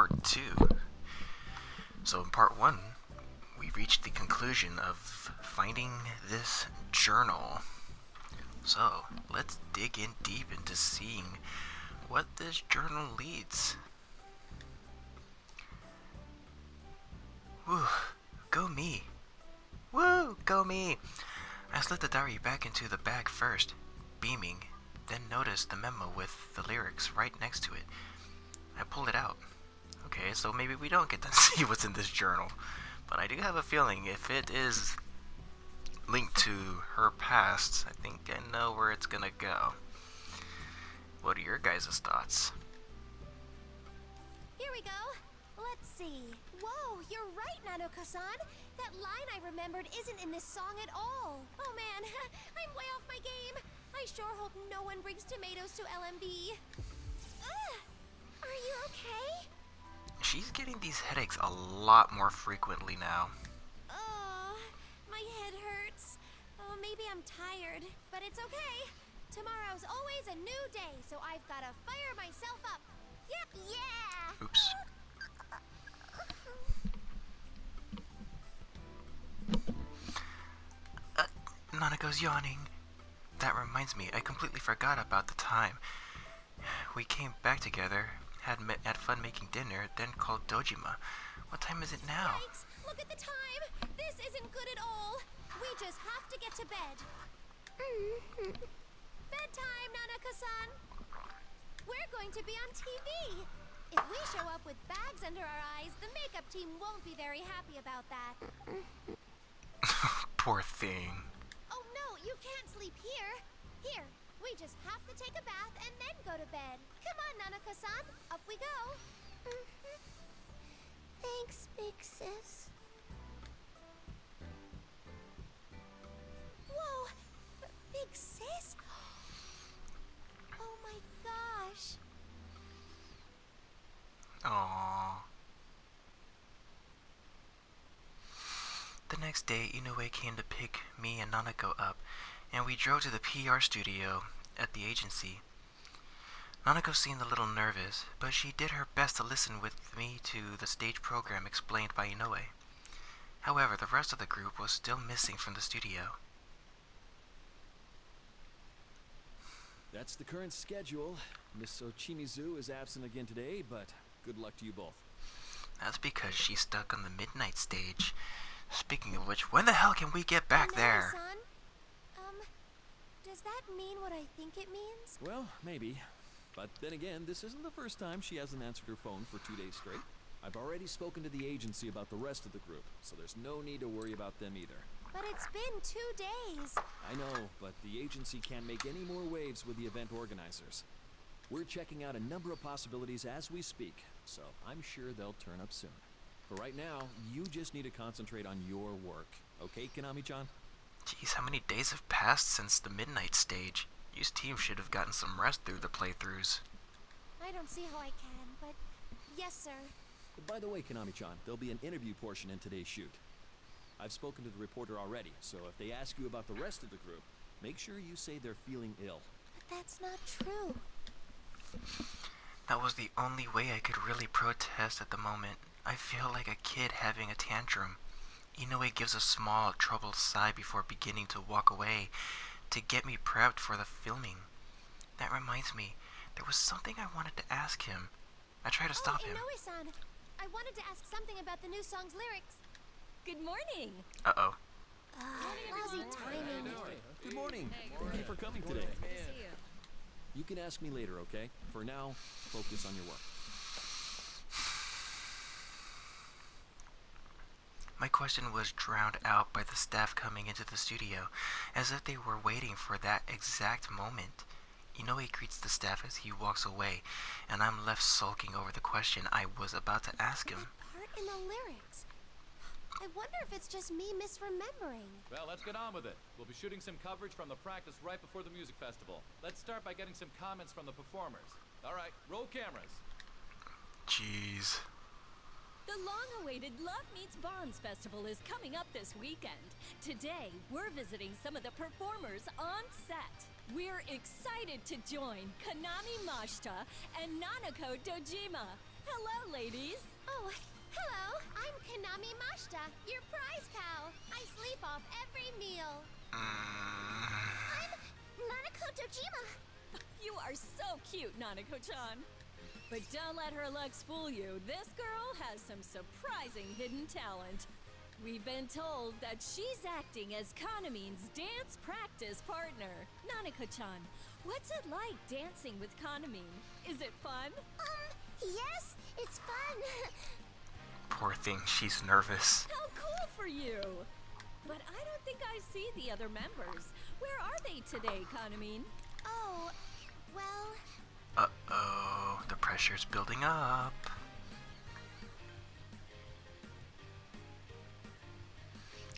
part 2. So in part 1, we reached the conclusion of finding this journal. So let's dig in deep into seeing what this journal leads. Woo, go me. Woo, go me. I slid the diary back into the bag first, beaming, then noticed the memo with the lyrics right next to it. I pulled it out. Okay, so maybe we don't get to see what's in this journal, but I do have a feeling if it is linked to her past, I think I know where it's gonna go. What are your guys' thoughts? Here we go. Let's see. Whoa, you're right, Nanoka-san. That line I remembered isn't in this song at all. Oh man, I'm way off my game. I sure hope no one brings tomatoes to LMB. Are you okay? She's getting these headaches a lot more frequently now. Oh, my head hurts. Oh, maybe I'm tired, but it's okay. Tomorrow's always a new day, so I've gotta fire myself up. Yep, yeah! Oops. Nanako's yawning. That reminds me, I completely forgot about the time. We came back together, had fun making dinner, then called Dojima. What time is it now? Yikes! Look at the time! This isn't good at all! We just have to get to bed. Bedtime, Nanaka-san! We're going to be on TV! If we show up with bags under our eyes, the makeup team won't be very happy about that. Poor thing. Oh no, you can't sleep here! Here, we just have to take a bath and then go to bed. Come on, Nanaka-san, up we go! Thanks, big sis. Whoa! Big sis? Oh my gosh! Aww. The next day, Inoue came to pick me and Nanako up, and we drove to the PR studio at the agency. Nanako seemed a little nervous, but she did her best to listen with me to the stage program explained by Inoue. However, the rest of the group was still missing from the studio. That's the current schedule. Miss Ochimizu is absent again today, but good luck to you both. That's because she's stuck on the midnight stage. Speaking of which, when the hell can we get back there? Nana-san, does that mean what I think it means? Well, maybe. But then again, this isn't the first time she hasn't answered her phone for 2 days straight. I've already spoken to the agency about the rest of the group, so there's no need to worry about them either. But it's been 2 days. I know, but the agency can't make any more waves with the event organizers. We're checking out a number of possibilities as we speak, so I'm sure they'll turn up soon. For right now, you just need to concentrate on your work. Okay, Konami-chan? Jeez, how many days have passed since the midnight stage? Yu's team should have gotten some rest through the playthroughs. I don't see how I can, but yes, sir. By the way, Konami-chan, there'll be an interview portion in today's shoot. I've spoken to the reporter already, so if they ask you about the rest of the group, make sure you say they're feeling ill. But that's not true. That was the only way I could really protest at the moment. I feel like a kid having a tantrum. Inoue gives a small, troubled sigh before beginning to walk away to get me prepped for the filming. That reminds me, there was something I wanted to ask him. I tried to stop him. Inoue-san, I wanted to ask something about the new song's lyrics. Good morning. Uh-oh. Lousy timing. Good morning. Thank you for coming today. You can ask me later, okay? For now, focus on your work. My question was drowned out by the staff coming into the studio, as if they were waiting for that exact moment. Inoue greets the staff as he walks away, and I'm left sulking over the question I was about to ask him. That part in the lyrics. I wonder if it's just me misremembering. Well, let's get on with it. We'll be shooting some coverage from the practice right before the music festival. Let's start by getting some comments from the performers. All right, roll cameras. Jeez. The long-awaited Love Meets Bonds Festival is coming up this weekend. Today, we're visiting some of the performers on set. We're excited to join Konami Mashita and Nanako Dojima. Hello, ladies. Oh, hello. I'm Kanami Mashita, your prize cow. I sleep off every meal. I'm Nanako Dojima. You are so cute, Nanako-chan. But don't let her looks fool you. This girl has some surprising hidden talent. We've been told that she's acting as Kanamin's dance practice partner. Nanako-chan, what's it like dancing with Kanamin? Is it fun? Yes, it's fun. Poor thing, she's nervous. How cool for you! But I don't think I see the other members. Where are they today, Kanamin? Oh, well, Uh-oh, the pressure's building up.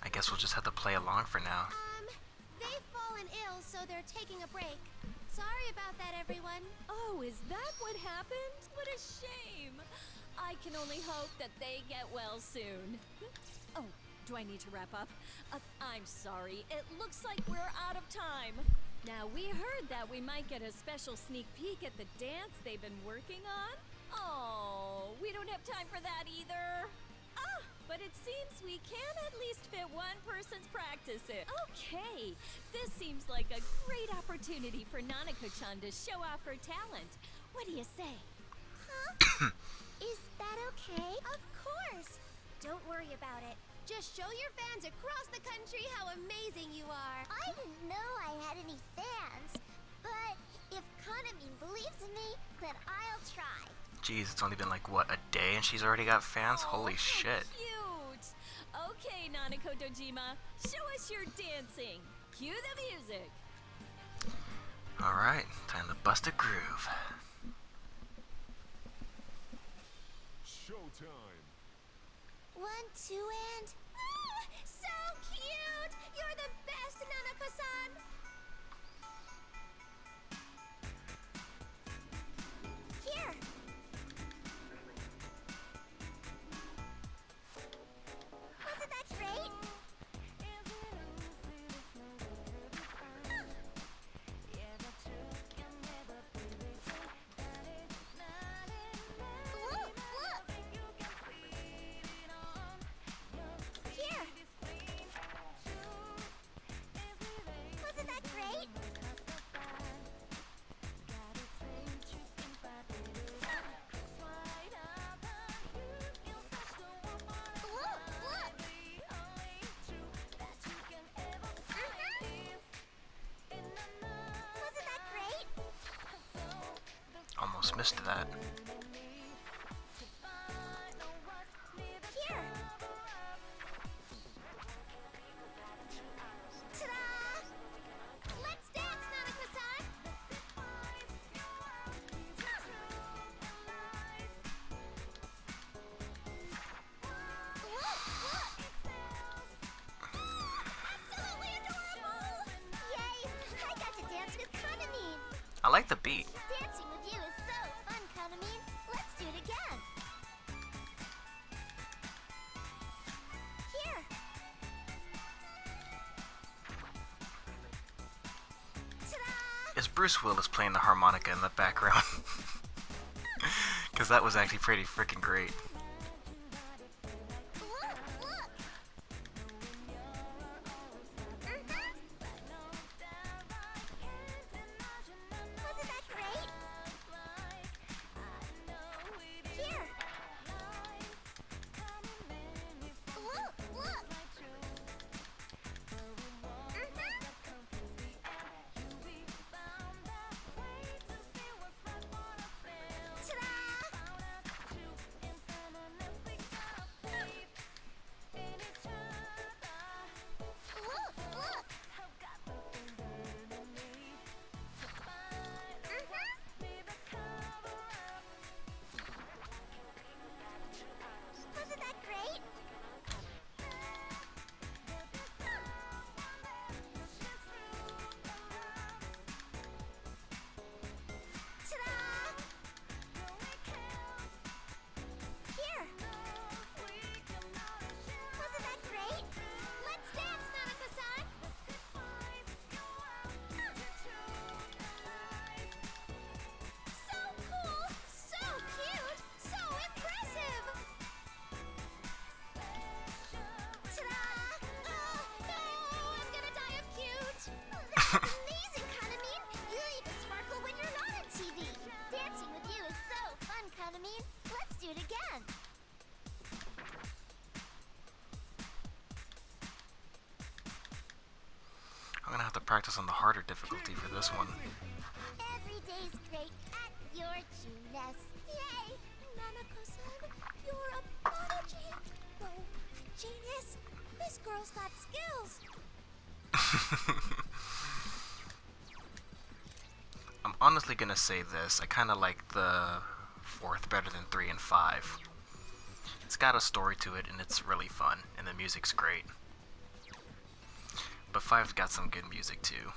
I guess we'll just have to play along for now. they've fallen ill, so they're taking a break. Sorry about that, everyone. Oh, is that what happened? What a shame. I can only hope that they get well soon. Oh, do I need to wrap up? I'm sorry. It looks like we're out of time. Now, we heard that we might get a special sneak peek at the dance they've been working on. Oh, we don't have time for that either. But it seems we can at least fit one person's practice in. Okay, this seems like a great opportunity for Nanako-chan to show off her talent. What do you say? Huh? Is that okay? Of course. Don't worry about it. Just show your fans across the country how amazing you are. I didn't know I had any fans. But if Kanamin believes in me, then I'll try. Jeez, it's only been like, what, a day and she's already got fans? Holy how shit. Cute. Okay, Nanako Dojima, show us your dancing. Cue the music. Alright, time to bust a groove. Showtime. 1, 2, and... Ah, so cute! You're the best, Nanako-san! Here! Wasn't that great? Look! Here! Wasn't that great? Look! Wasn't that great? Almost missed that. Here! Ta-da! Let's dance, Nanako-san! Look! Absolutely adorable! Yay! I got to dance with Kanamin! I like the beat. Dancing with you is so fun, Kanamin! Let's do it again! Here! Ta-da! Is Bruce Willis playing the harmonica in the background? Because that was actually pretty freaking great. Look! Wasn't that great? Here! Look! Ta-da! practice on the harder difficulty for this one. Every day's great at your genius. Yay! Nanako-san, you're a prodigy. Oh, a genius. This girl's got skills. I'm honestly gonna say this. I kind of like the fourth better than 3 and 5. It's got a story to it and it's really fun, and the music's great. But 5's got some good music too.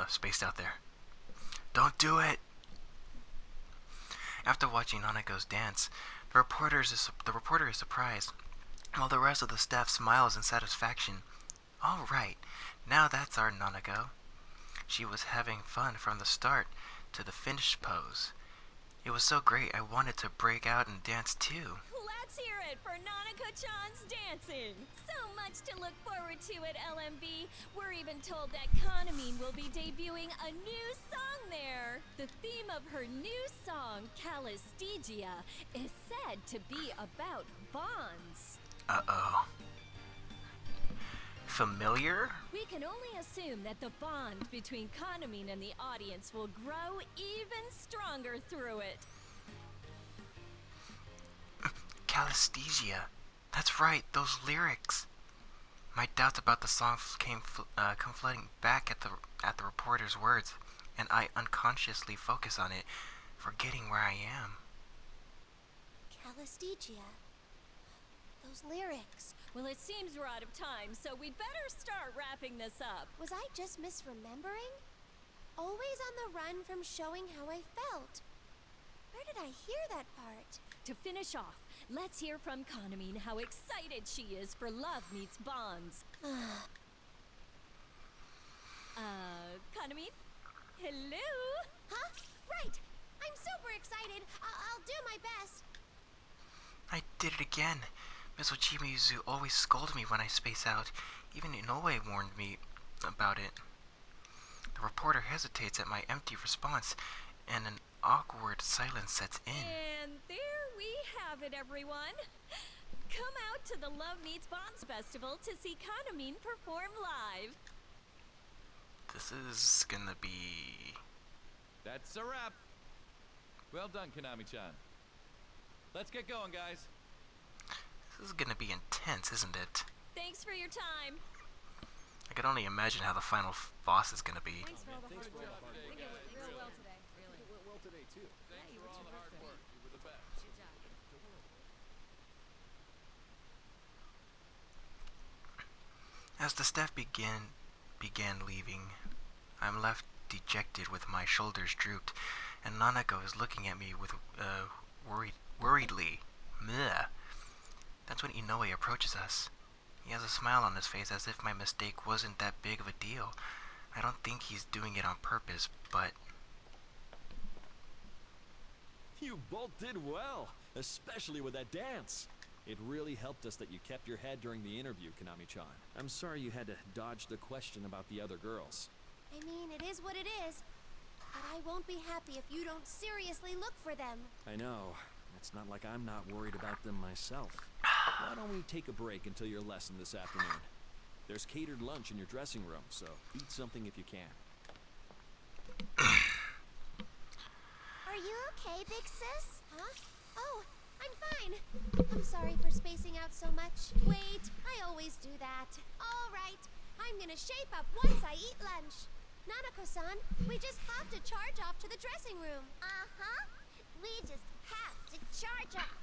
Spaced out there. Don't do it! After watching Nanako's dance, the reporter is surprised, while the rest of the staff smiles in satisfaction. All right, now that's our Nanako. She was having fun from the start to the finished pose. It was so great I wanted to break out and dance too. Let's hear it for Nanako-chan's dancing! So much to look forward to at LMB. We're even told that Kanamine will be debuting a new song there. The theme of her new song, Calistigia, is said to be about bonds. Uh-oh. Familiar? We can only assume that the bond between Kanamine and the audience will grow even stronger through it. Calistesia. That's right, those lyrics. My doubts about the song come flooding back at the reporter's words, and I unconsciously focus on it, forgetting where I am. Calistigia. Those lyrics. Well, it seems we're out of time, so we'd better start wrapping this up. Was I just misremembering? Always on the run from showing how I felt. Where did I hear that part? To finish off, let's hear from Kanamine how excited she is for Love Meets Bonds. Kanamine? Hello? Huh? Right! I'm super excited. I'll do my best. I did it again. Miss Ochimizu always scolds me when I space out. Even Inoue warned me about it. The reporter hesitates at my empty response, and an awkward silence sets in. And there we have it, everyone. Come out to the Love Meets Bonds Festival to see Kanamine perform live. This is gonna be... That's a wrap. Well done, Konami-chan. Let's get going, guys. This is gonna be intense, isn't it? Thanks for your time. I can only imagine how the final boss is gonna be. Thanks for all the hard work. I think it went real well today. It went well today, too. Thanks for all the hard work. You were the best. As the staff began leaving, I'm left dejected with my shoulders drooped, and Nanako is looking at me with worriedly. Meh. That's when Inoue approaches us. He has a smile on his face as if my mistake wasn't that big of a deal. I don't think he's doing it on purpose, but... You both did well, especially with that dance. It really helped us that you kept your head during the interview, Konami-chan. I'm sorry you had to dodge the question about the other girls. I mean, it is what it is. But I won't be happy if you don't seriously look for them. I know. It's not like I'm not worried about them myself. Why don't we take a break until your lesson this afternoon? There's catered lunch in your dressing room, so eat something if you can. Are you okay, big sis? Huh? Oh, I'm fine. I'm sorry for spacing out so much. Wait, I always do that. All right, I'm gonna shape up once I eat lunch. Nanako-san, we just have to charge off to the dressing room. Uh-huh. We just have to charge off.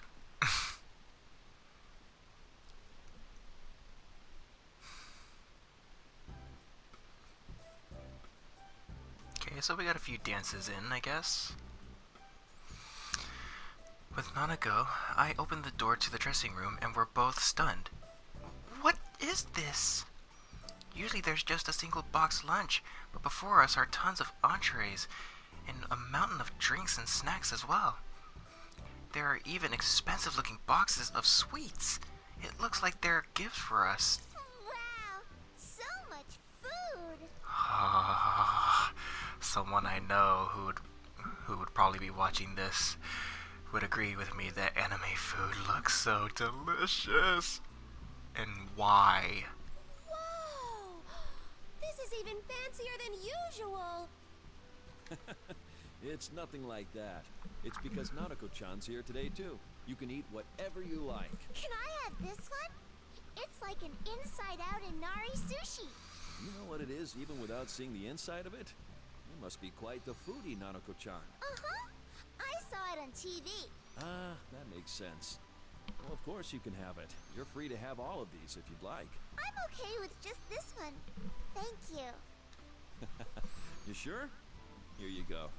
Okay, so we got a few dances in, I guess. With Nanako, I opened the door to the dressing room and we're both stunned. What is this? Usually there's just a single box lunch, but before us are tons of entrees and a mountain of drinks and snacks as well. There are even expensive looking boxes of sweets. It looks like they're gifts for us. Wow, so much food. Someone I know who would probably be watching this would agree with me that anime food looks so delicious. and why? Whoa! This is even fancier than usual. It's nothing like that. It's because Nanako-chan's here today, too. You can eat whatever you like. Can I have this one? It's like an inside-out Inari sushi. You know what it is, even without seeing the inside of it? You must be quite the foodie, Nanako-chan. Uh-huh. I saw it on TV. Ah, that makes sense. Well, of course you can have it. You're free to have all of these if you'd like. I'm okay with just this one. Thank you. You sure? Here you go.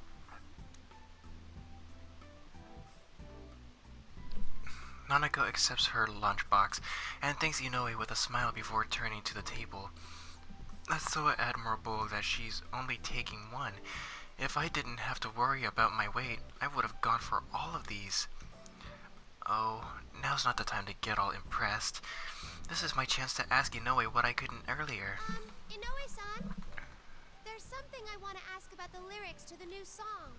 Nanako accepts her lunchbox and thanks Inoue with a smile before turning to the table. That's so admirable that she's only taking one. If I didn't have to worry about my weight, I would have gone for all of these. Oh, now's not the time to get all impressed. This is my chance to ask Inoue what I couldn't earlier. Inoue-san? There's something I want to ask about the lyrics to the new song.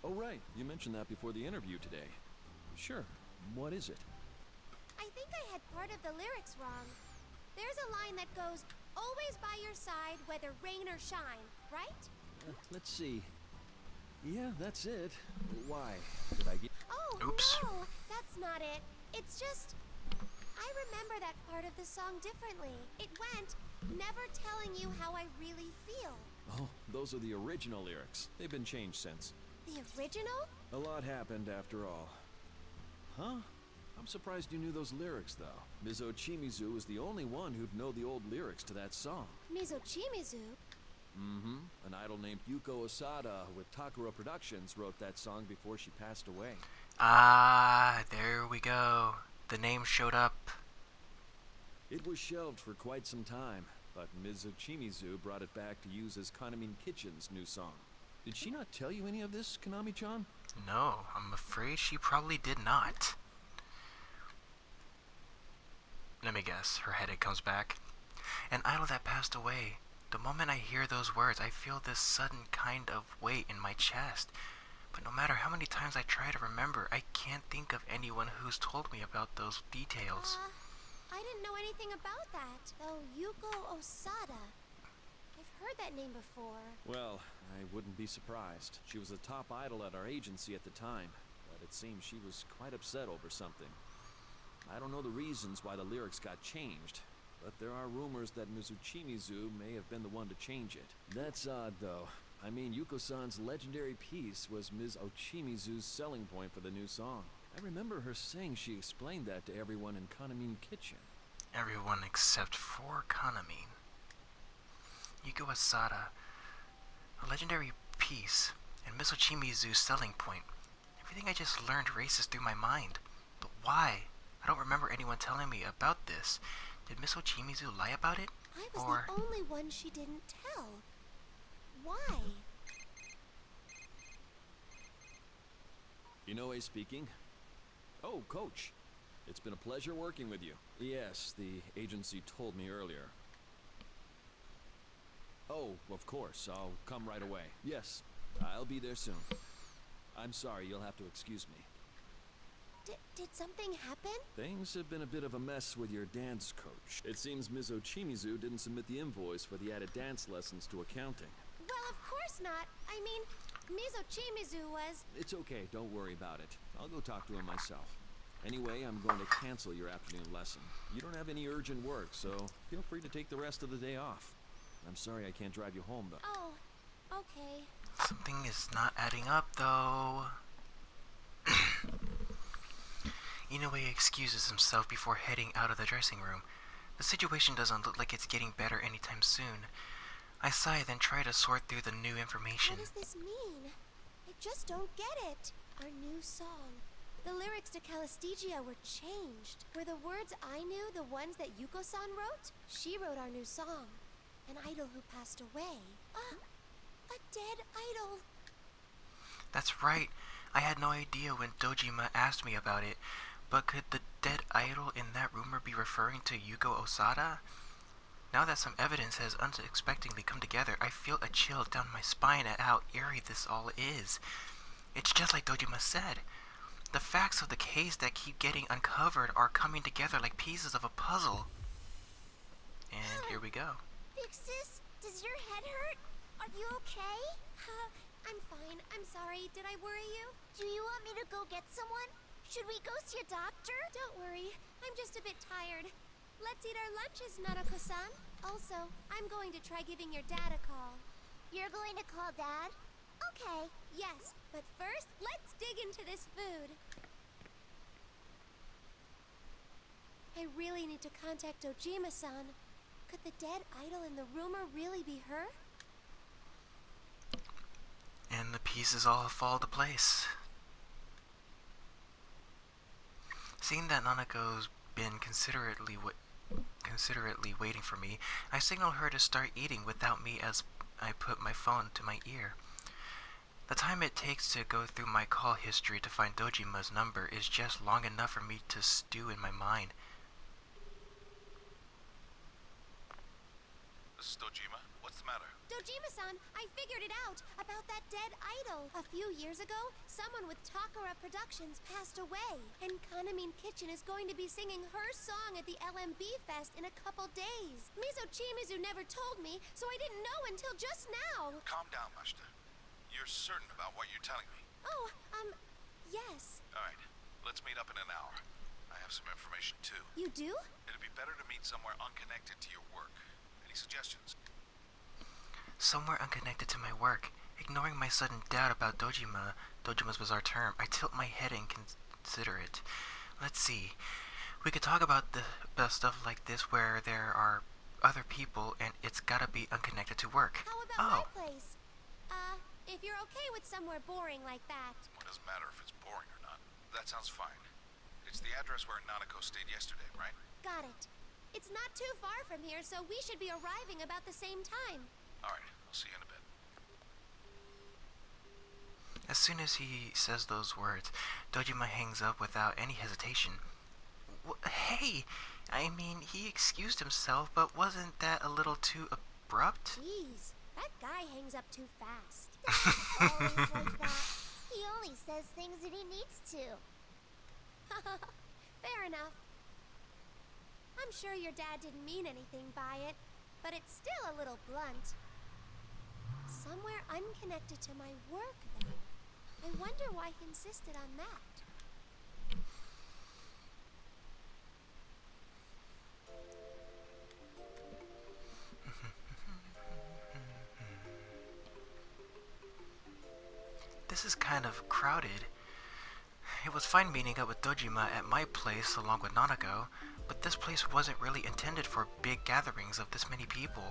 Oh, right. You mentioned that before the interview today. Sure. What is it? I think I had part of the lyrics wrong. There's a line that goes, always by your side, whether rain or shine, right? Let's see. Yeah, that's it. Why? Did I get... Oh, Oops. no, that's not it. It's just, I remember that part of the song differently. It went, never telling you how I really feel. Oh, those are the original lyrics. They've been changed since. The original? A lot happened after all. Huh? I'm surprised you knew those lyrics, though. Ms. Ochimizu was the only one who'd know the old lyrics to that song. Mizochimizu? Mm-hmm. An idol named Yuko Osada with Takura Productions wrote that song before she passed away. Ah, there we go. The name showed up. It was shelved for quite some time, but Ms. Ochimizu brought it back to use as Kanamin Kitchen's new song. Did she not tell you any of this, Konami-chan? No, I'm afraid she probably did not. Let me guess, her headache comes back. An idol that passed away. The moment I hear those words, I feel this sudden kind of weight in my chest. But no matter how many times I try to remember, I can't think of anyone who's told me about those details. I didn't know anything about that. Oh, Yuko Osada. I've heard that name before. Well, I wouldn't be surprised. She was a top idol at our agency at the time, but it seems she was quite upset over something. I don't know the reasons why the lyrics got changed, but there are rumors that Ms. Uchimizu may have been the one to change it. That's odd, though. I mean, Yuko-san's legendary piece was Ms. Ochimizu's selling point for the new song. I remember her saying she explained that to everyone in Kanamin Kitchen. Everyone except for Kanamin. Yuko Asada, a legendary piece, and Ms. Ochimizu's selling point. Everything I just learned races through my mind. But why? I don't remember anyone telling me about this. Did Ms. Ochimizu lie about it? I was Or... the only one she didn't tell. Why? Inoue speaking. Oh, Coach. It's been a pleasure working with you. Yes, the agency told me earlier. Oh, of course. I'll come right away. Yes, I'll be there soon. I'm sorry, you'll have to excuse me. Did something happen? Things have been a bit of a mess with your dance coach. It seems Ms. Ochimizu didn't submit the invoice for the added dance lessons to accounting. Well, of course not. I mean, Ms. Ochimizu was... It's okay, don't worry about it. I'll go talk to him myself. Anyway, I'm going to cancel your afternoon lesson. You don't have any urgent work, so feel free to take the rest of the day off. I'm sorry I can't drive you home, though. Oh, okay. Something is not adding up, though. Inoue excuses himself before heading out of the dressing room. The situation doesn't look like it's getting better anytime soon. I sigh, then try to sort through the new information. What does this mean? I just don't get it. Our new song. The lyrics to Calistigia were changed. Were the words I knew the ones that Yuko-san wrote? She wrote our new song. An idol who passed away. A dead idol. That's right. I had no idea when Dojima asked me about it. But could the dead idol in that rumor be referring to Yuko Osada? Now that some evidence has unexpectedly come together, I feel a chill down my spine at how eerie this all is. It's just like Dojima said. The facts of the case that keep getting uncovered are coming together like pieces of a puzzle. And here we go. Big sis, does your head hurt? Are you okay? I'm fine. I'm sorry. Did I worry you? Do you want me to go get someone? Should we go see a doctor? Don't worry. I'm just a bit tired. Let's eat our lunches, Nanako-san. Also, I'm going to try giving your dad a call. You're going to call Dad? Okay. Yes, but first, let's dig into this food. I really need to contact Dojima-san. Could the dead idol in the rumor really be her? And the pieces all fall to place. Seeing that Nanako's been considerately waiting for me, I signal her to start eating without me as I put my phone to my ear. The time it takes to go through my call history to find Dojima's number is just long enough for me to stew in my mind. This is Dojima. What's the matter? Dojima-san, I figured it out about that dead idol. A few years ago, someone with Takara Productions passed away, and Kanamin Kitchen is going to be singing her song at the LMB Fest in a couple days. Mizo Chimizu never told me, so I didn't know until just now. Calm down, Mashita. You're certain about what you're telling me? Oh, yes. All right. Let's meet up in an hour. I have some information, too. You do? It'd be better to meet somewhere unconnected to your work. Any suggestions? Somewhere unconnected to my work. Ignoring my sudden doubt about Dojima's bizarre term, I tilt my head and consider it. Let's see. We could talk about the stuff like this where there are other people and it's gotta be unconnected to work. How about my place? If you're okay with somewhere boring like that. It doesn't matter if it's boring or not. That sounds fine. It's the address where Nanako stayed yesterday, right? Got it. It's not too far from here, so we should be arriving about the same time. All right. I'll see you in a bit. As soon as he says those words, Dojima hangs up without any hesitation. Hey! I mean, he excused himself, but wasn't that a little too abrupt? Jeez, that guy hangs up too fast. Always like that. He only says things that he needs to. Fair enough. I'm sure your dad didn't mean anything by it, but it's still a little blunt. Somewhere unconnected to my work, though. I wonder why he insisted on that. This is kind of crowded. It was fine meeting up with Dojima at my place along with Nanako, but this place wasn't really intended for big gatherings of this many people.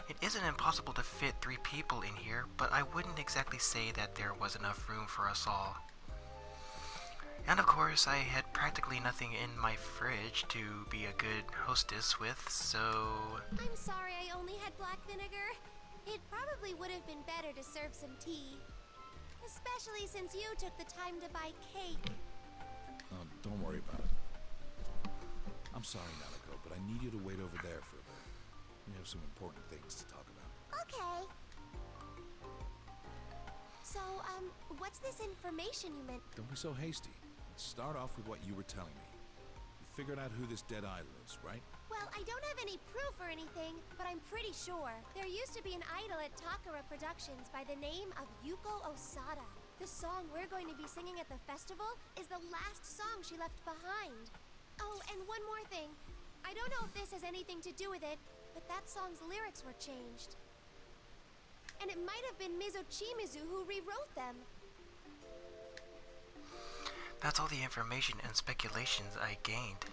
It isn't impossible to fit 3 people in here, but I wouldn't exactly say that there was enough room for us all. And of course, I had practically nothing in my fridge to be a good hostess with, so... I'm sorry I only had black vinegar. It probably would have been better to serve some tea. Especially since you took the time to buy cake. Don't worry about it. I'm sorry, Nanako, but I need you to wait over there for a bit. We have some important things to talk about. Okay. So, what's this information you meant? Don't be so hasty. Let's start off with what you were telling me. You figured out who this dead idol is, right? Well, I don't have any proof or anything, but I'm pretty sure. There used to be an idol at Takara Productions by the name of Yuko Osada. The song we're going to be singing at the festival is the last song she left behind. Oh, and one more thing. I don't know if this has anything to do with it, but that song's lyrics were changed. And it might have been Mizo Chimizu who rewrote them. That's all the information and speculations I gained.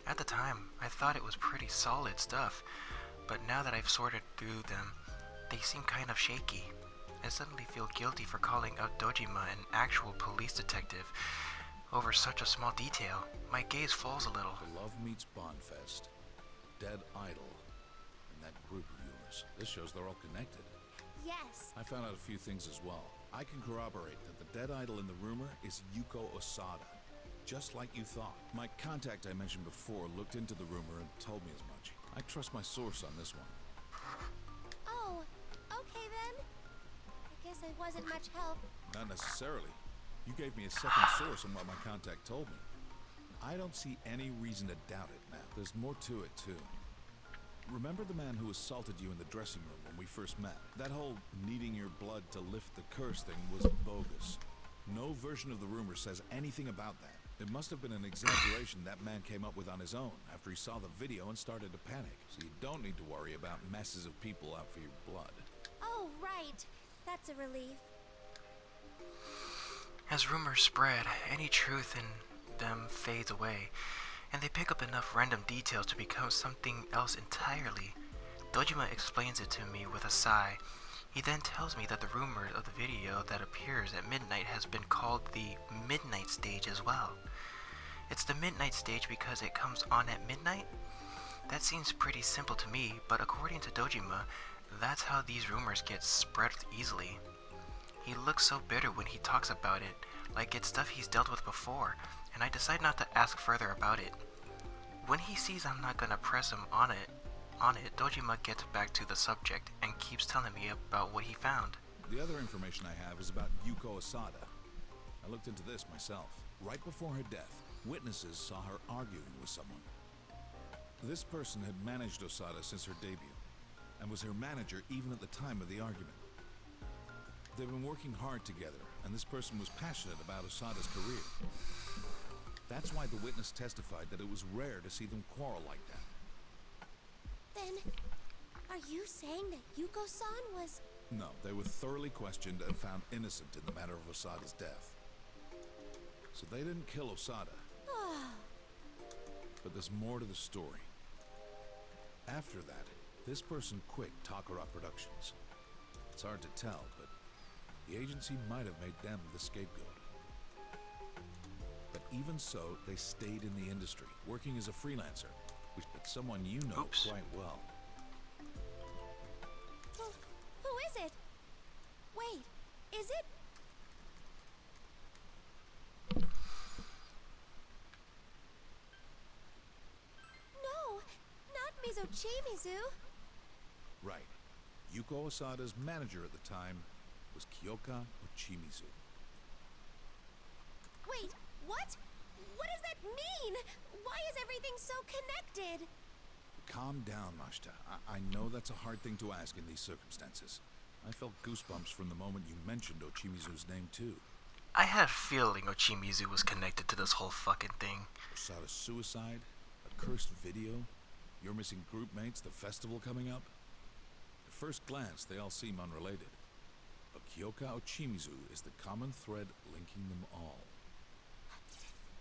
At the time, I thought it was pretty solid stuff, but now that I've sorted through them, they seem kind of shaky. I suddenly feel guilty for calling out Dojima, an actual police detective, over such a small detail. My gaze falls a little. The Love Meets Bondfest, Dead Idol, and that group of yours. This shows they're all connected. Yes. I found out a few things as well. I can corroborate that the dead idol in the rumor is Yuko Osada, just like you thought. My contact I mentioned before looked into the rumor and told me as much. I trust my source on this one. Oh, okay then. I guess I wasn't much help. Not necessarily. You gave me a second source on what my contact told me. I don't see any reason to doubt it now. There's more to it, too. Remember the man who assaulted you in the dressing room when we first met? That whole needing your blood to lift the curse thing was bogus. No version of the rumor says anything about that. It must have been an exaggeration that man came up with on his own after he saw the video and started to panic. So you don't need to worry about masses of people out for your blood. Oh, right. That's a relief. As rumors spread, any truth in them fades away, and they pick up enough random details to become something else entirely. Dojima explains it to me with a sigh. He then tells me that the rumor of the video that appears at midnight has been called the Midnight Stage as well. It's the Midnight Stage because it comes on at midnight? That seems pretty simple to me, but according to Dojima, that's how these rumors get spread easily. He looks so bitter when he talks about it, like it's stuff he's dealt with before, and I decide not to ask further about it. When he sees I'm not gonna press him on it, Dojima gets back to the subject and keeps telling me about what he found. The other information I have is about Yuko Osada. I looked into this myself. Right before her death, witnesses saw her arguing with someone. This person had managed Osada since her debut, and was her manager even at the time of the argument. They've been working hard together, and this person was passionate about Osada's career. That's why the witness testified that it was rare to see them quarrel like that. Then, are you saying that Yuko-san was... No, they were thoroughly questioned and found innocent in the matter of Osada's death. So they didn't kill Osada. But there's more to the story. After that, this person quit Takara Productions. It's hard to tell, but the agency might have made them the scapegoat. But even so, they stayed in the industry, working as a freelancer, which is someone you know quite well. Who is it? Wait, is it... No, not Mizochimizu. Right. Yuko Osada's manager at the time was Kyoka Ochimizu. Wait, what? What does that mean? Why is everything so connected? Calm down, Mashita. I know that's a hard thing to ask in these circumstances. I felt goosebumps from the moment you mentioned Ochimizu's name, too. I had a feeling Ochimizu was connected to this whole fucking thing. Osada's suicide, a cursed video, your missing group mates, the festival coming up. At first glance, they all seem unrelated. But Kyoka Ochimizu is the common thread linking them all.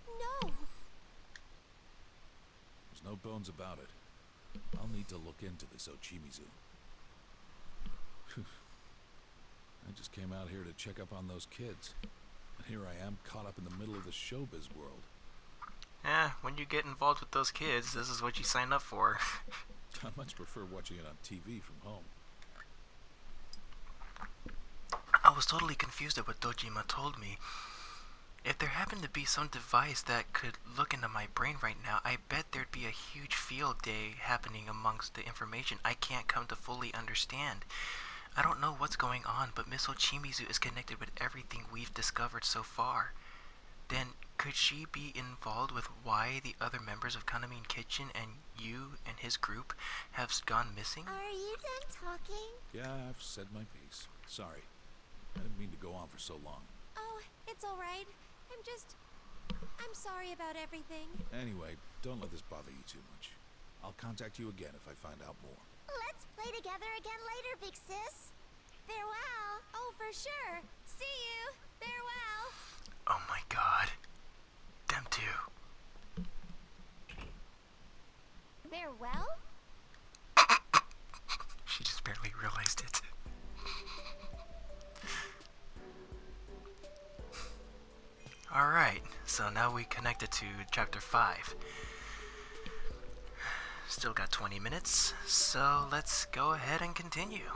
No. There's no bones about it. I'll need to look into this Ochimizu. I just came out here to check up on those kids. And here I am, caught up in the middle of the showbiz world. When you get involved with those kids, this is what you sign up for. I much prefer watching it on TV from home. I was totally confused at what Dojima told me. If there happened to be some device that could look into my brain right now, I bet there'd be a huge field day happening amongst the information I can't come to fully understand. I don't know what's going on, but Miss Ochimizu is connected with everything we've discovered so far. Then, could she be involved with why the other members of Kanamine Kitchen and you and his group have gone missing? Are you done talking? Yeah, I've said my piece. Sorry. I didn't mean to go on for so long. Oh, it's alright. I'm sorry about everything. Anyway, don't let this bother you too much. I'll contact you again if I find out more. Let's play together again later, big sis. Farewell. Oh, for sure. See you. Farewell. Oh my god. Them two. Farewell? She just barely realized it. Alright, so now we connected to chapter 5. Still got 20 minutes, so let's go ahead and continue.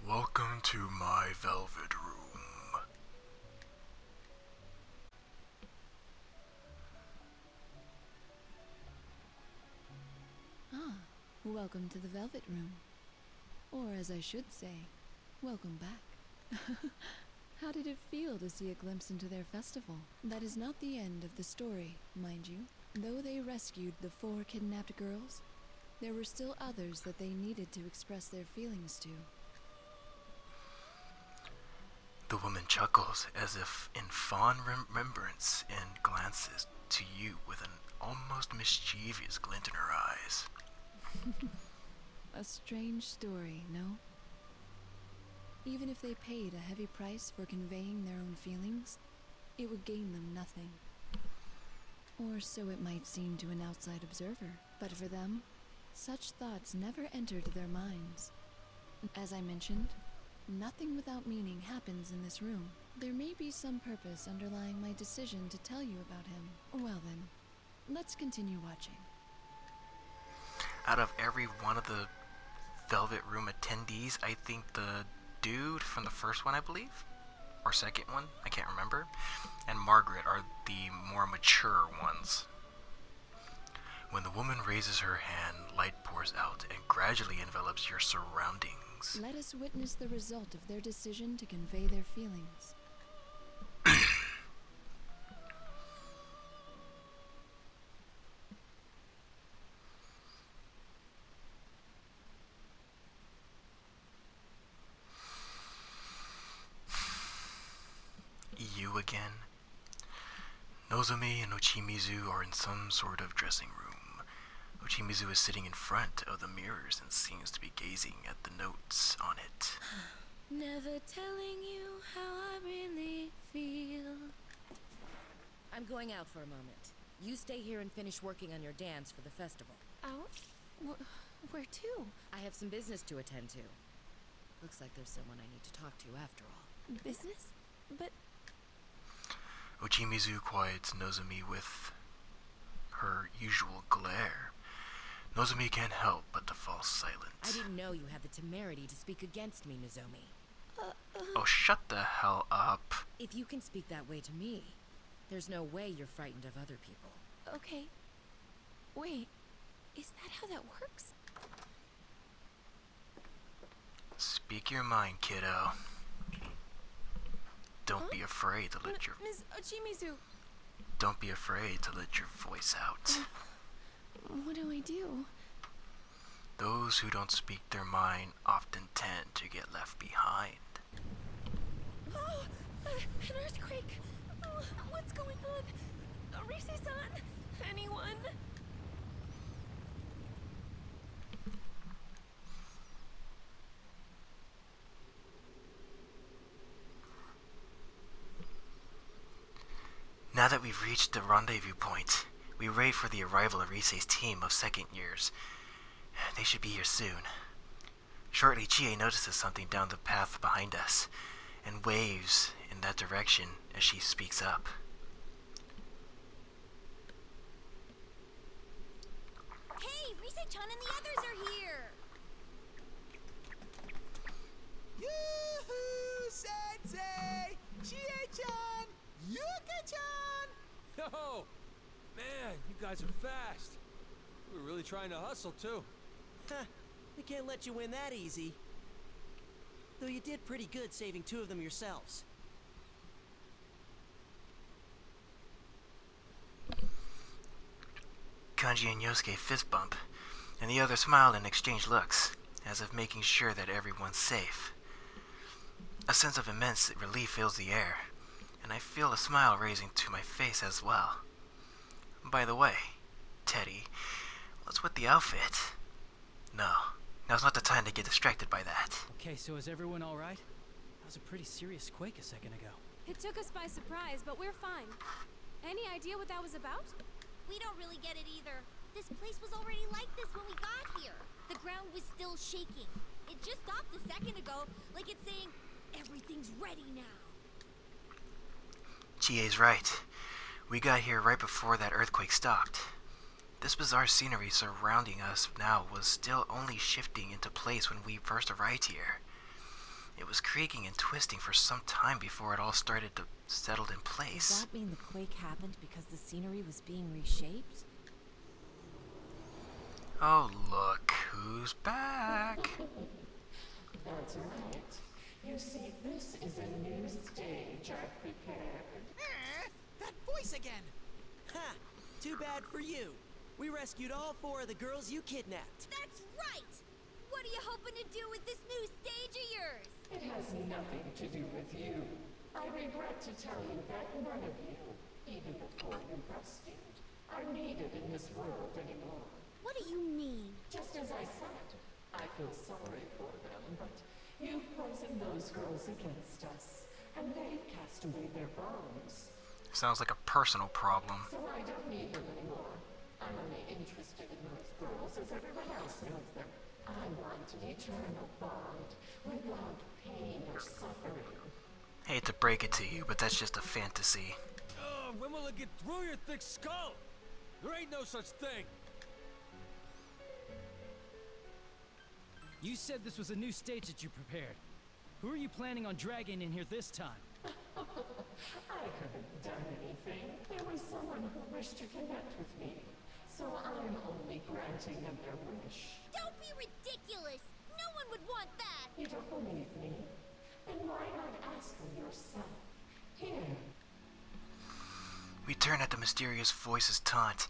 Welcome to my velvet room. Welcome to the Velvet Room. Or as I should say, welcome back. How did it feel to see a glimpse into their festival? That is not the end of the story, mind you. Though they rescued the 4 kidnapped girls, there were still others that they needed to express their feelings to. The woman chuckles as if in fond remembrance and glances to you with an almost mischievous glint in her eyes. A strange story, no? Even if they paid a heavy price for conveying their own feelings, it would gain them nothing. Or so it might seem to an outside observer. But for them, such thoughts never entered their minds. As I mentioned, nothing without meaning happens in this room. There may be some purpose underlying my decision to tell you about him. Well then, let's continue watching. Out of every one of the Velvet Room attendees, I think the dude from the first one, I believe, or second one, I can't remember, and Margaret are the more mature ones. When the woman raises her hand, light pours out and gradually envelops your surroundings. Let us witness the result of their decision to convey their feelings. You again? Nozomi and Ochimizu are in some sort of dressing room. Ochimizu is sitting in front of the mirrors and seems to be gazing at the notes on it. Never telling you how I really feel. I'm going out for a moment. You stay here and finish working on your dance for the festival. Out? Where to? I have some business to attend to. Looks like there's someone I need to talk to after all. Business? But Ochimizu quiets Nozomi with her usual glare. Nozomi can't help but to fall silent. I didn't know you had the temerity to speak against me, Nozomi. Oh, shut the hell up. If you can speak that way to me, there's no way you're frightened of other people. okay. Wait, is that how that works? Speak your mind, kiddo. Don't be afraid to let your Ms. Ochimizu, don't be afraid to let your voice out. what do I do? Those who don't speak their mind often tend to get left behind. Oh, an earthquake! Oh, what's going on? Arise-san? Anyone? Now that we've reached the rendezvous point, we wait for the arrival of Rise's team of second years. They should be here soon. Shortly, Chie notices something down the path behind us, and waves in that direction as she speaks up. Hey, Rise-chan and the others are here! Yoo-hoo, Sensei! Chie-chan! Yuka-chan! Yo! Man, you guys are fast. We're really trying to hustle, too. Huh, we can't let you win that easy. Though you did pretty good saving 2 of them yourselves. Kanji and Yosuke fist bump, and the others smile and exchange looks, as if making sure that everyone's safe. A sense of immense relief fills the air, and I feel a smile raising to my face as well. By the way, Teddy, what's with the outfit? No, now's not the time to get distracted by that. Okay, so is everyone alright? That was a pretty serious quake a second ago. It took us by surprise, but we're fine. Any idea what that was about? We don't really get it either. This place was already like this when we got here. The ground was still shaking. It just stopped a second ago, like it's saying, everything's ready now. Chie's right. We got here right before that earthquake stopped. This bizarre scenery surrounding us now was still only shifting into place when we first arrived here. It was creaking and twisting for some time before it all started to settle in place. Does that mean the quake happened because the scenery was being reshaped? Oh, look, who's back? That's right. You see, this is a new stage I've prepared. That voice again! Ha! Too bad for you. We rescued all 4 of the girls you kidnapped. That's right! What are you hoping to do with this new stage of yours? It has nothing to do with you. I regret to tell you that none of you, even the 4 you rescued, are needed in this world anymore. What do you mean? Just as I said, I feel sorry for them, but you've poisoned those girls against us, and they've cast away their bones. Sounds like a personal problem. So I don't need them anymore. I'm only interested in those girls as everyone else knows them. I want an eternal bond without pain or suffering. Hate to break it to you, but that's just a fantasy. When will it get through your thick skull? There ain't no such thing. You said this was a new stage that you prepared. Who are you planning on dragging in here this time? I haven't done anything. There was someone who wished to connect with me, so I'm only granting them their wish. Don't be ridiculous! No one would want that! You don't believe me? Then why not ask them yourself? Here. We turn at the mysterious voice's taunt.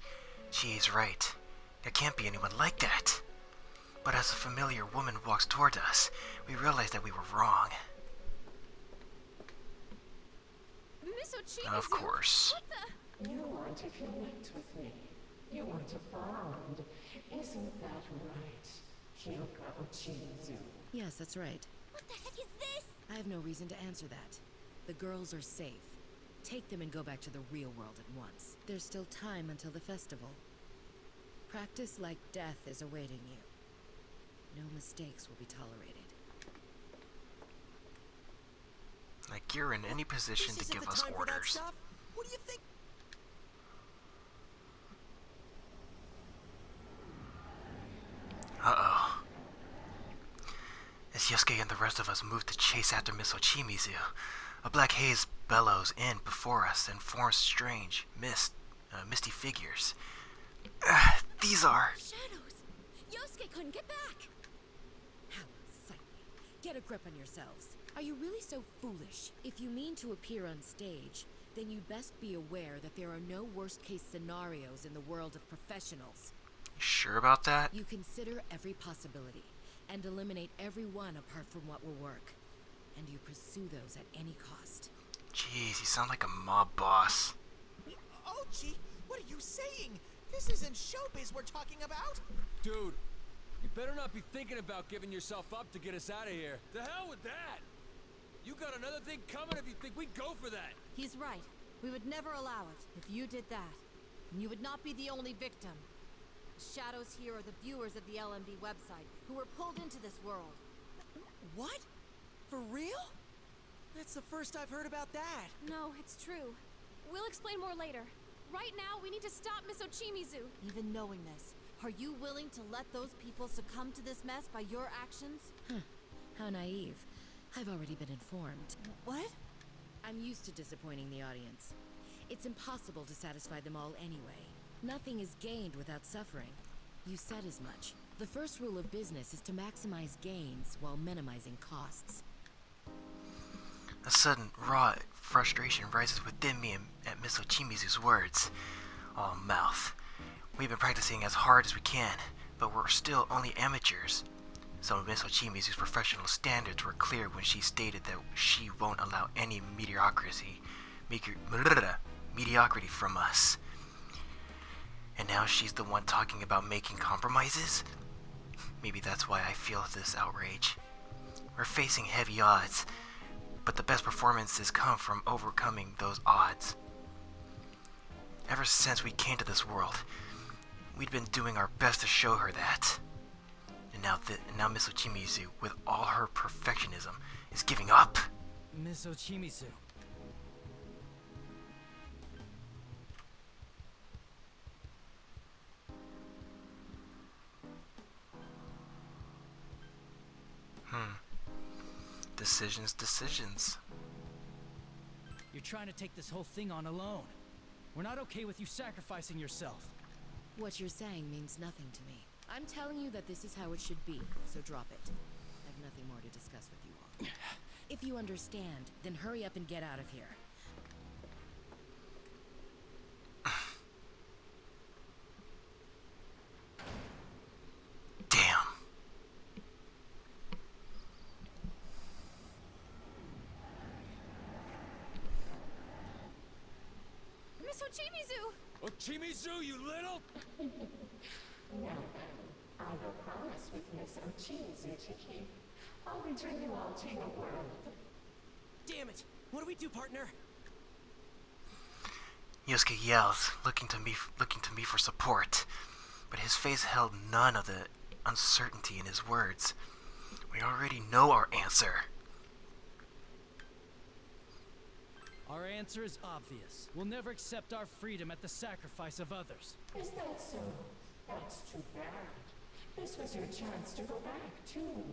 She is right. There can't be anyone like that. But as a familiar woman walks toward us, we realize that we were wrong. Miss Ochimizu, Of course. what the? You want to connect with me. You want a bond. Isn't that right, Kyoko Ochimizu? Yes, that's right. What the heck is this? I have no reason to answer that. The girls are safe. Take them and go back to the real world at once. There's still time until the festival. Practice like death is awaiting you. No mistakes will be tolerated. Like you're in any position This to isn't give the us time for that orders. stuff. What do you think? Uh-oh. As Yosuke and the rest of us move to chase after Miss Ochimizu, a black haze bellows in before us and forms strange, misty figures. These are... Shadows! Yosuke-kun, get back! How unsightly. Get a grip on yourselves. Are you really so foolish? If you mean to appear on stage, then you'd best be aware that there are no worst-case scenarios in the world of professionals. Sure about that? You consider every possibility, and eliminate every one apart from what will work. And you pursue those at any cost. Jeez, you sound like a mob boss. Ochi, what are you saying? This isn't showbiz we're talking about. Dude, you better not be thinking about giving yourself up to get us out of here. The hell with that! You got another thing coming if you think we'd go for that. He's right. We would never allow it if you did that. And you would not be the only victim. The shadows here are the viewers of the LMB website who were pulled into this world. What? For real? That's the first I've heard about that. No, it's true. We'll explain more later. Right now, we need to stop Miss Ochimizu. Even knowing this, are you willing to let those people succumb to this mess by your actions? How naive. I've already been informed. What? I'm used to disappointing the audience. It's impossible to satisfy them all anyway. Nothing is gained without suffering. You said as much. The first rule of business is to maximize gains while minimizing costs. A sudden, raw frustration rises within me at Miss Ochimizu's words. Oh, mouth. We've been practicing as hard as we can, but we're still only amateurs. Some of Miss Ochimizu's professional standards were clear when she stated that she won't allow any mediocrity from us. And now she's the one talking about making compromises? Maybe that's why I feel this outrage. We're facing heavy odds, but the best performances come from overcoming those odds. Ever since we came to this world, we'd been doing our best to show her that. And now Miss Ochimizu, with all her perfectionism, is giving up. Miss Ochimizu. Decisions. You're trying to take this whole thing on alone. We're not okay with you sacrificing yourself. What you're saying means nothing to me. I'm telling you that this is how it should be, so drop it. I've nothing more to discuss with you all. If you understand, then hurry up and get out of here. Damn. Miss Ochimizu! Ochimizu, you little! Now then, I will promise with Miss Ochimizu to keep. I'll return you all to your world. Damn it! What do we do, partner? Yosuke yells, looking to me for support, but his face held none of the uncertainty in his words. We already know our answer. Our answer is obvious. We'll never accept our freedom at the sacrifice of others. Is that so? That's too bad. This was your chance to go back, too.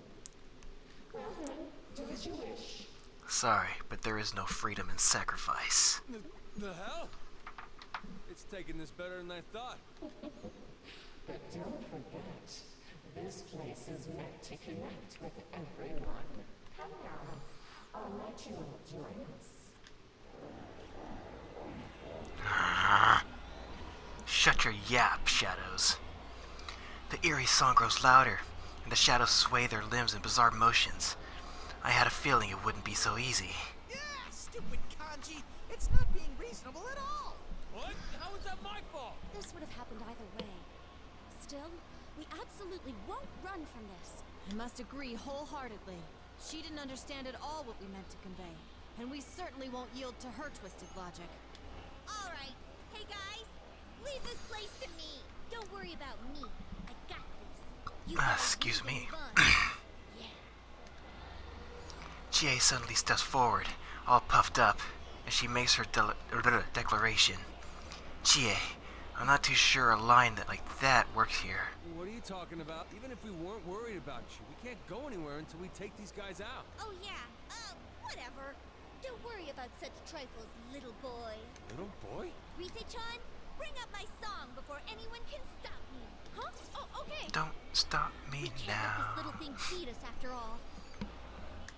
Well then, do as you wish. Sorry, but there is no freedom in sacrifice. The hell? It's taking this better than I thought. But don't forget, this place is meant to connect with everyone. Come now, I'll let you all join us. Shut your yap, shadows. The eerie song grows louder, and the shadows sway their limbs in bizarre motions. I had a feeling it wouldn't be so easy. Yeah, stupid kanji! It's not being reasonable at all! What? How is that my fault? This would have happened either way. Still, we absolutely won't run from this. I must agree wholeheartedly. She didn't understand at all what we meant to convey. And we certainly won't yield to her twisted logic. All right. Hey, guys. Leave this place to me. Don't worry about me. I got this. You guys Excuse need to me. run. Yeah. Chie suddenly steps forward, all puffed up, as she makes her declaration. Chie, I'm not too sure a line like that works here. What are you talking about? Even if we weren't worried about you, we can't go anywhere until we take these guys out. Oh, yeah. Whatever. Don't worry about such trifles, little boy. Little boy? Rise-chan, bring up my song before anyone can stop me. Huh? Oh, okay. Don't stop me We can't let now. this little thing beat us after all.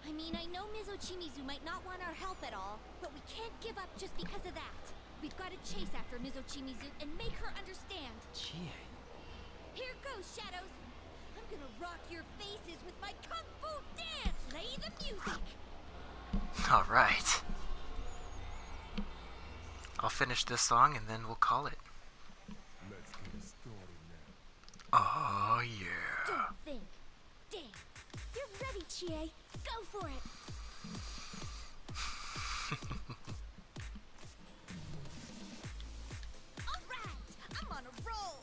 I mean, I know Ms. Ochimizu might not want our help at all, but we can't give up just because of that. We've got to chase after Ms. Ochimizu and make her understand. Chie. Here goes, Shadows. I'm gonna rock your faces with my kung fu dance. Play the music. All right. I'll finish this song and then we'll call it. Let's get it started now. Oh, yeah. Don't think. Dance. You're ready, Chie. Go for it. All right. I'm on a roll.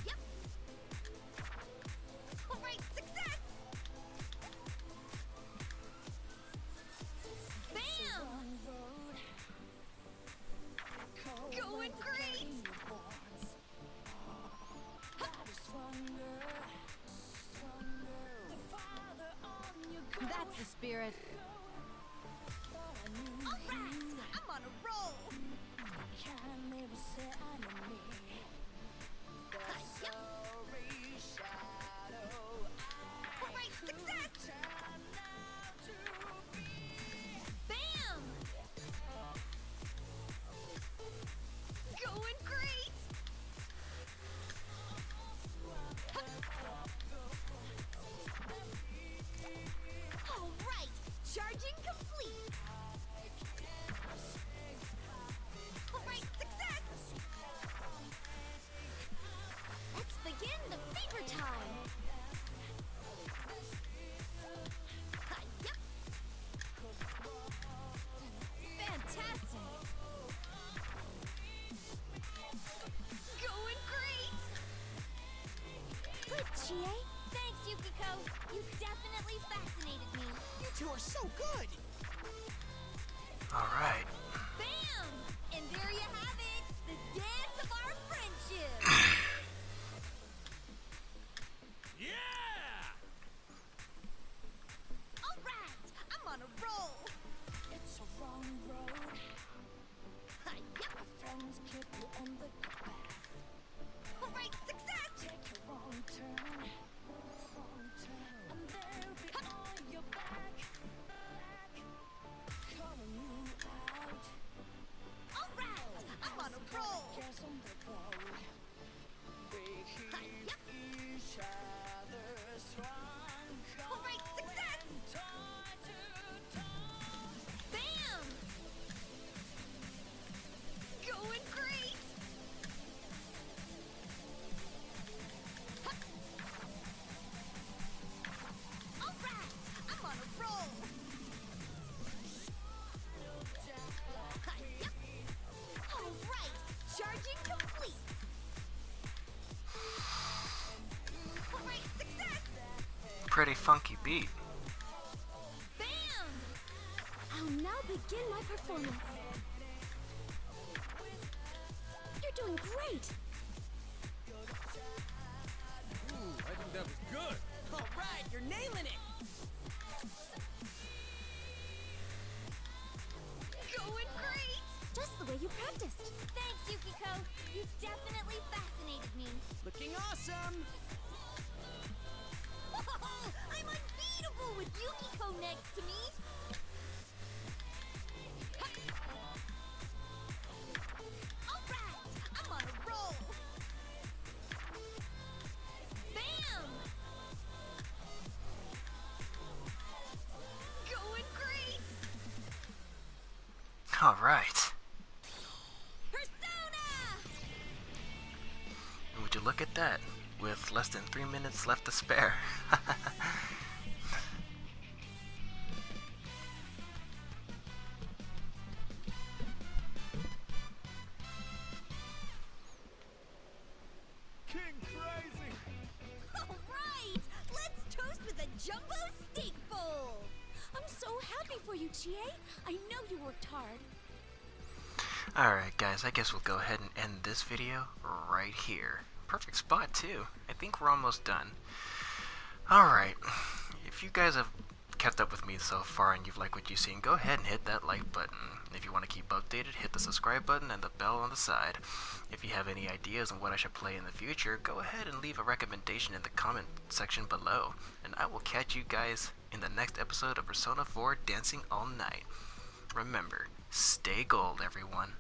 Yep. All right, success. Bam. Going great. That's the spirit. All right, I'm on a roll. Yep. All right, success. Bam. Going great. All right, charging complete. All right, success. Let's begin the fever time. Yep. Fantastic. Going great. Good, Chie. Thanks, Yukiko. You definitely fascinated me. You two are so good! All right. Bam! And there you have it, the dance of our friendship. Yeah! All right, I'm on a roll. It's a wrong road. Yep. Friends keep you on the path. All right, success. Take your pretty funky beat. Bam! I'll now begin my performance. You're doing great. Ooh, I think that was good. All right, you're nailing it. Going great! Just the way you practiced. Thanks, Yukiko. You definitely fascinated me. Looking awesome. I'm unbeatable with Yukiko next to me. All right, I'm on a roll. Bam! Going great. All right. Persona! And would you look at that? With less than 3 minutes left to spare. King crazy. All right, let's toast with a jumbo steak bowl. I'm so happy for you, Chie. I know you worked hard. Alright guys, I guess we'll go ahead and end this video right here. Perfect spot too. I think we're almost done. Alright, if you guys have kept up with me so far and you've liked what you've seen, go ahead and hit that like button. If you want to keep updated, hit the subscribe button and the bell on the side. If you have any ideas on what I should play in the future, go ahead and leave a recommendation in the comment section below. And I will catch you guys in the next episode of Persona 4 Dancing All Night. Remember, stay gold, everyone.